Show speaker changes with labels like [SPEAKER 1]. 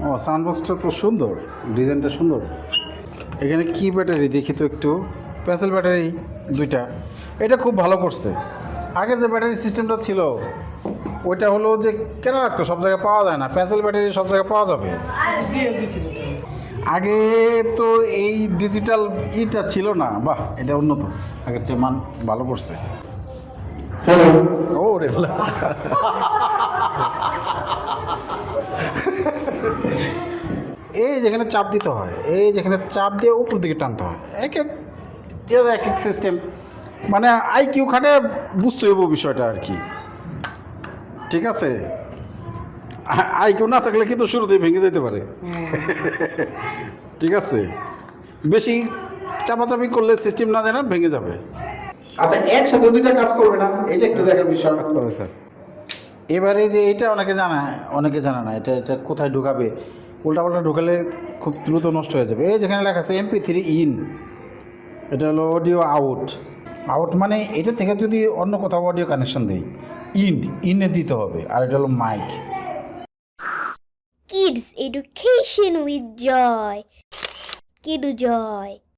[SPEAKER 1] ও sound বক্সটা তো সুন্দর, ডিজাইনটা সুন্দর। এখানে কি ব্যাটারি দেখি তো একটু, পেন্সিল ব্যাটারি দুইটা, এটা খুব ভালো করছে। আগের যে ব্যাটারি সিস্টেমটা ছিল ওইটা হলো যে কেন রাখতো, সব জায়গায় পাওয়া যায় না, পেন্সিল ব্যাটারি সব জায়গায় পাওয়া যাবে। আগে তো এই ডিজিটাল ইটা ছিল না। বাহ, এটা উন্নত, আগের চেয়ে মান ভালো করছে। ও রে এই যেখানে চাপ দিতে হয়, এই যেখানে চাপ দিয়ে উপর দিকে টানতে হয়, এক এক এর এক এক সিস্টেম। মানে আইকিউ খাটে বুঝতে হইব বিষয়টা আর কি। ঠিক আছে, আইকিউ না থাকলে কিন্তু শুরুতেই ভেঙে যেতে পারে। ঠিক আছে, বেশি চাপাচাপি করলে সিস্টেম না জানা ভেঙে যাবে। আচ্ছা, একসাথে দুইটা কাজ করবে না, এটা একটু দেখার বিষয়।
[SPEAKER 2] কাজ করবে স্যার।
[SPEAKER 1] এবারে যে এটা অনেকে জানে, অনেকে জানে না এটা এটা কোথায় ঢুকাবে। উল্টাপাল্টা ঢুকালে খুব দ্রুত নষ্ট হয়ে যাবে। এই যেখানে লেখা আছে MP3 ইন, এটা হলো অডিও আউট। আউট মানে এটা থেকে যদি অন্য কোথাও অডিও কানেকশন দেই, ইনে দিতে হবে। আর এটা হলো mic.
[SPEAKER 3] Kids Education with Joy. Kidu Joy.